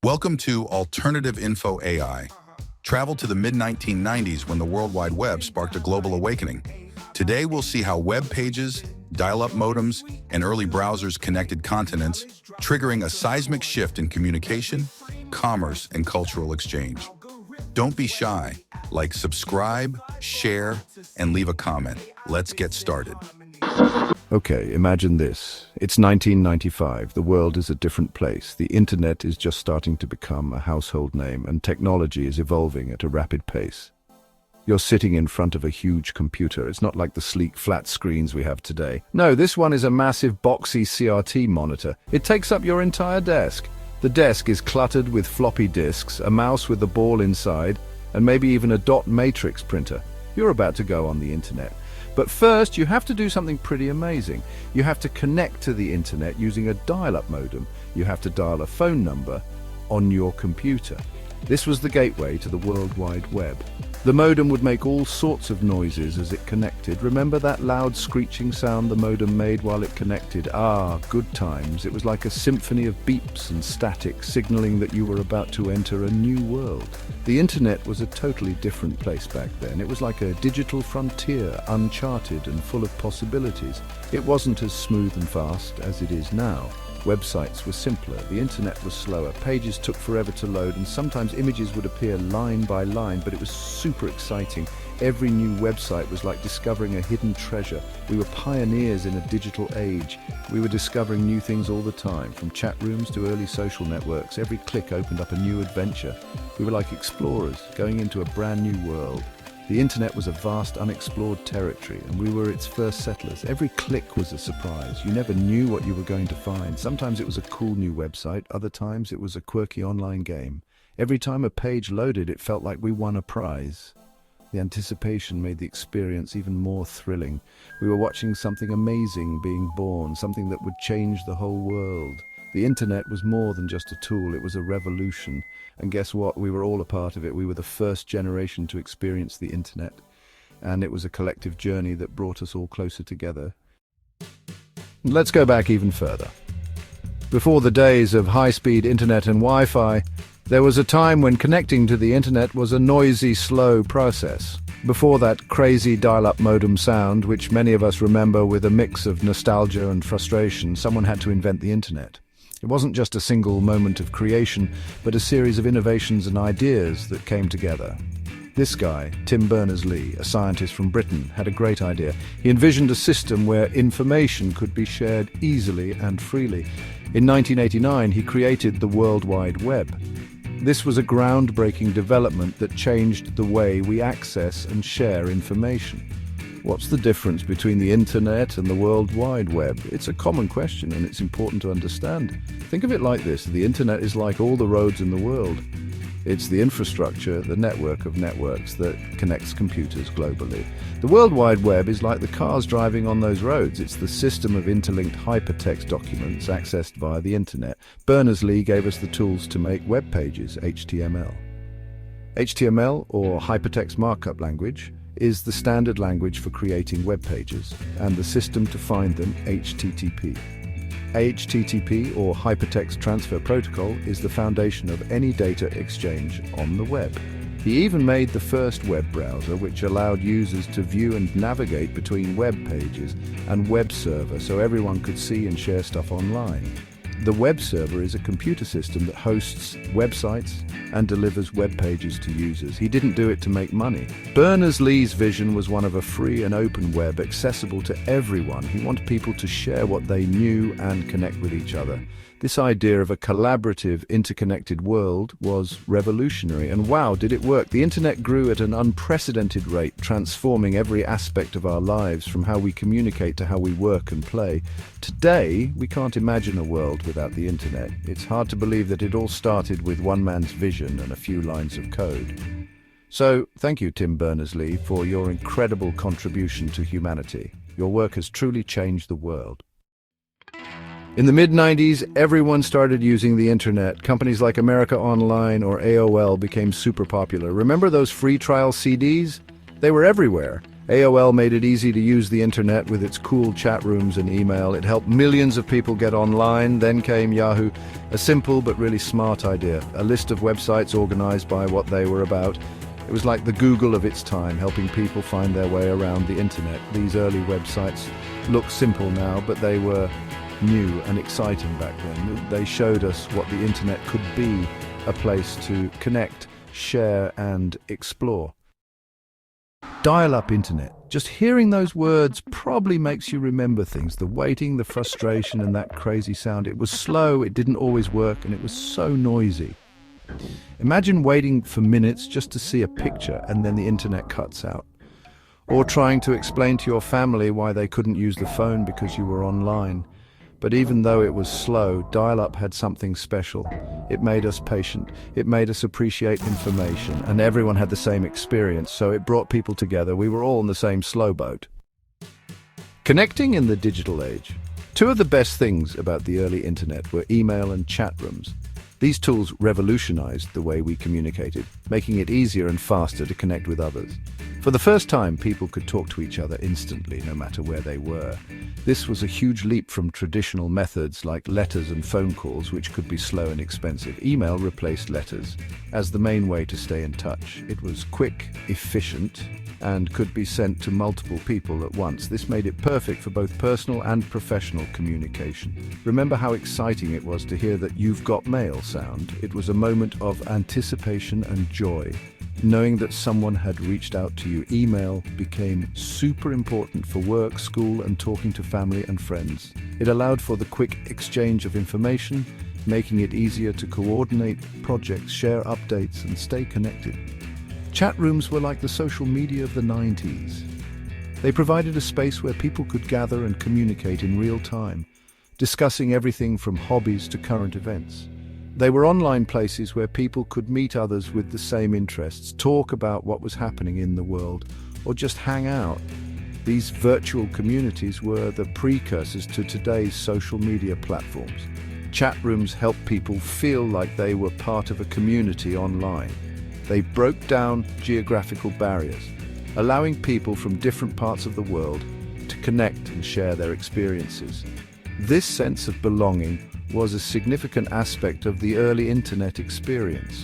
Welcome to Alternative Info AI. Travel to the mid-1990s when the World Wide Web sparked a global awakening. Today we'll see how web pages, dial-up modems, and early browsers connected continents, triggering a seismic shift in communication, commerce, and cultural exchange. Don't be shy. Like, subscribe, share, and leave a comment. Let's get started. Okay, imagine this. It's 1995. The world is a different place. The internet is just starting to become a household name, and technology is evolving at a rapid pace. You're sitting in front of a huge computer. It's not like the sleek, flat screens we have today. No, this one is a massive, boxy CRT monitor. It takes up your entire desk. The desk is cluttered with floppy disks, a mouse with a ball inside, and maybe even a dot matrix printer. You're about to go on the internet. But first, you have to do something pretty amazing. You have to connect to the internet using a dial-up modem. You have to dial a phone number on your computer. This was the gateway to the World Wide Web. The modem would make all sorts of noises as it connected. Remember that loud screeching sound the modem made while it connected? Ah, good times. It was like a symphony of beeps and static, signaling that you were about to enter a new world. The internet was a totally different place back then. It was like a digital frontier, uncharted and full of possibilities. It wasn't as smooth and fast as it is now. Websites were simpler, the internet was slower, pages took forever to load, and sometimes images would appear line by line, but it was super exciting. Every new website was like discovering a hidden treasure. We were pioneers in a digital age. We were discovering new things all the time, from chat rooms to early social networks. Every click opened up a new adventure. We were like explorers, going into a brand new world. The internet was a vast, unexplored territory, and we were its first settlers. Every click was a surprise. You never knew what you were going to find. Sometimes it was a cool new website, other times it was a quirky online game. Every time a page loaded, it felt like we won a prize. The anticipation made the experience even more thrilling. We were watching something amazing being born, something that would change the whole world. The internet was more than just a tool, it was a revolution. And guess what? We were all a part of it. We were the first generation to experience the internet. And it was a collective journey that brought us all closer together. Let's go back even further. Before the days of high-speed internet and Wi-Fi, there was a time when connecting to the internet was a noisy, slow process. Before that crazy dial-up modem sound, which many of us remember with a mix of nostalgia and frustration, someone had to invent the internet. It wasn't just a single moment of creation, but a series of innovations and ideas that came together. This guy, Tim Berners-Lee, a scientist from Britain, had a great idea. He envisioned a system where information could be shared easily and freely. In 1989, he created the World Wide Web. This was a groundbreaking development that changed the way we access and share information. What's the difference between the internet and the World Wide Web? It's a common question, and it's important to understand. Think of it like this: the internet is like all the roads in the world. It's the infrastructure, the network of networks that connects computers globally. The World Wide Web is like the cars driving on those roads. It's the system of interlinked hypertext documents accessed via the internet. Berners-Lee gave us the tools to make web pages, HTML. HTML, or hypertext markup language, is the standard language for creating web pages, and the system to find them, HTTP. HTTP, or Hypertext Transfer Protocol, is the foundation of any data exchange on the web. He even made the first web browser, which allowed users to view and navigate between web pages and web server so everyone could see and share stuff online. The web server is a computer system that hosts websites and delivers web pages to users. He didn't do it to make money. Berners-Lee's vision was one of a free and open web accessible to everyone. He wanted people to share what they knew and connect with each other. This idea of a collaborative, interconnected world was revolutionary, and wow, did it work. The internet grew at an unprecedented rate, transforming every aspect of our lives, from how we communicate to how we work and play. Today, we can't imagine a world without the internet. It's hard to believe that it all started with one man's vision and a few lines of code. So, thank you, Tim Berners-Lee, for your incredible contribution to humanity. Your work has truly changed the world. In the mid-90s, everyone started using the internet. Companies like America Online or AOL became super popular. Remember those free trial CDs? They were everywhere. AOL made it easy to use the internet with its cool chat rooms and email. It helped millions of people get online. Then came Yahoo, a simple but really smart idea, a list of websites organized by what they were about. It was like the Google of its time, helping people find their way around the internet. These early websites look simple now, but they were new and exciting back then. They showed us what the internet could be, a place to connect, share, and explore. Dial-up internet. Just hearing those words probably makes you remember things. The waiting, the frustration, and that crazy sound. It was slow, it didn't always work, and it was so noisy. Imagine waiting for minutes just to see a picture and then the internet cuts out. Or trying to explain to your family why they couldn't use the phone because you were online. But even though it was slow, dial-up had something special. It made us patient, it made us appreciate information, and everyone had the same experience, so it brought people together. We were all in the same slow boat. Connecting in the digital age. Two of the best things about the early internet were email and chat rooms. These tools revolutionized the way we communicated, making it easier and faster to connect with others. For the first time, people could talk to each other instantly, no matter where they were. This was a huge leap from traditional methods like letters and phone calls, which could be slow and expensive. Email replaced letters as the main way to stay in touch. It was quick, efficient, and could be sent to multiple people at once. This made it perfect for both personal and professional communication. Remember how exciting it was to hear that "you've got mail" sound? It was a moment of anticipation and joy. Knowing that someone had reached out to you, email became super important for work, school, and talking to family and friends. It allowed for the quick exchange of information, making it easier to coordinate projects, share updates, and stay connected. Chat rooms were like the social media of the 90s. They provided a space where people could gather and communicate in real time, discussing everything from hobbies to current events. They were online places where people could meet others with the same interests, talk about what was happening in the world, or just hang out. These virtual communities were the precursors to today's social media platforms. Chat rooms helped people feel like they were part of a community online. They broke down geographical barriers, allowing people from different parts of the world to connect and share their experiences. This sense of belonging was a significant aspect of the early internet experience.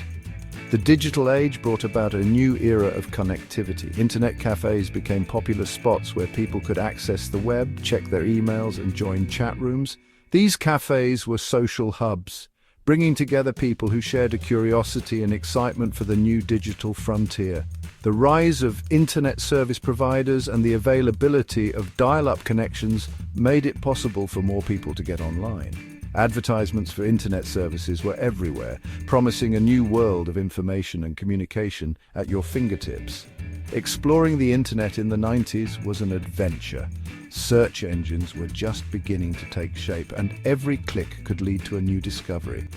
The digital age brought about a new era of connectivity. Internet cafes became popular spots where people could access the web, check their emails, and join chat rooms. These cafes were social hubs, bringing together people who shared a curiosity and excitement for the new digital frontier. The rise of internet service providers and the availability of dial-up connections made it possible for more people to get online. Advertisements for internet services were everywhere, promising a new world of information and communication at your fingertips. Exploring the internet in the 90s was an adventure. Search engines were just beginning to take shape, and every click could lead to a new discovery.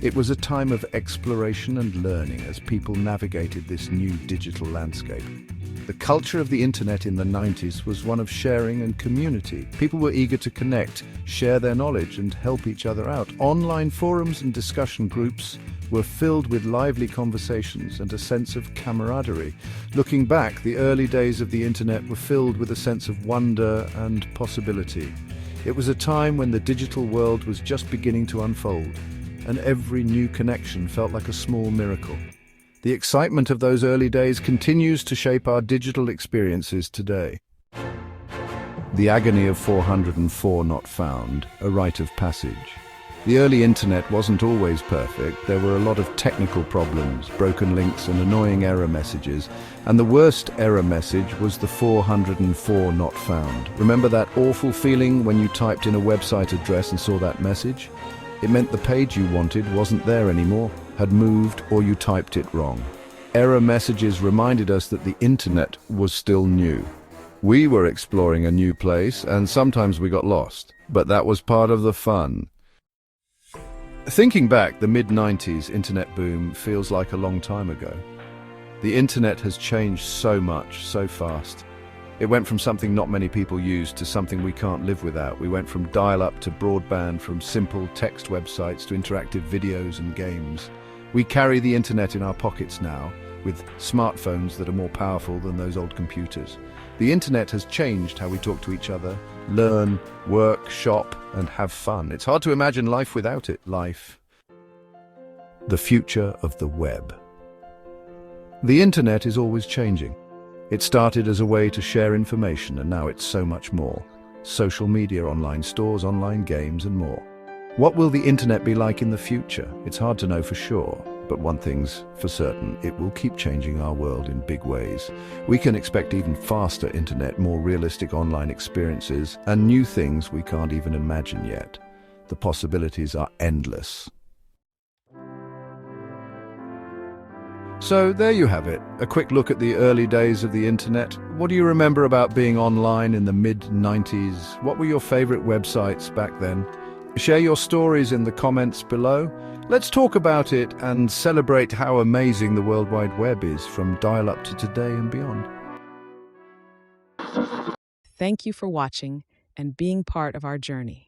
It was a time of exploration and learning as people navigated this new digital landscape. The culture of the internet in the 90s was one of sharing and community. People were eager to connect, share their knowledge, and help each other out. Online forums and discussion groups were filled with lively conversations and a sense of camaraderie. Looking back, the early days of the internet were filled with a sense of wonder and possibility. It was a time when the digital world was just beginning to unfold, and every new connection felt like a small miracle. The excitement of those early days continues to shape our digital experiences today. The agony of 404 not found, a rite of passage. The early internet wasn't always perfect. There were a lot of technical problems, broken links and annoying error messages. And the worst error message was the 404 not found. Remember that awful feeling when you typed in a website address and saw that message? It meant the page you wanted wasn't there anymore, had moved, or you typed it wrong. Error messages reminded us that the internet was still new. We were exploring a new place, and sometimes we got lost, but that was part of the fun. Thinking back, the mid-90s internet boom feels like a long time ago. The internet has changed so much, so fast. It went from something not many people use to something we can't live without. We went from dial-up to broadband, from simple text websites to interactive videos and games. We carry the internet in our pockets now, with smartphones that are more powerful than those old computers. The internet has changed how we talk to each other, learn, work, shop, and have fun. It's hard to imagine life without it. The future of the web. The internet is always changing. It started as a way to share information, and now it's so much more. Social media, online stores, online games, and more. What will the internet be like in the future? It's hard to know for sure, but one thing's for certain: it will keep changing our world in big ways. We can expect even faster internet, more realistic online experiences, and new things we can't even imagine yet. The possibilities are endless. So there you have it, a quick look at the early days of the internet. What do you remember about being online in the mid-90s? What were your favorite websites back then? Share your stories in the comments below. Let's talk about it and celebrate how amazing the World Wide Web is, from dial-up to today and beyond. Thank you for watching and being part of our journey.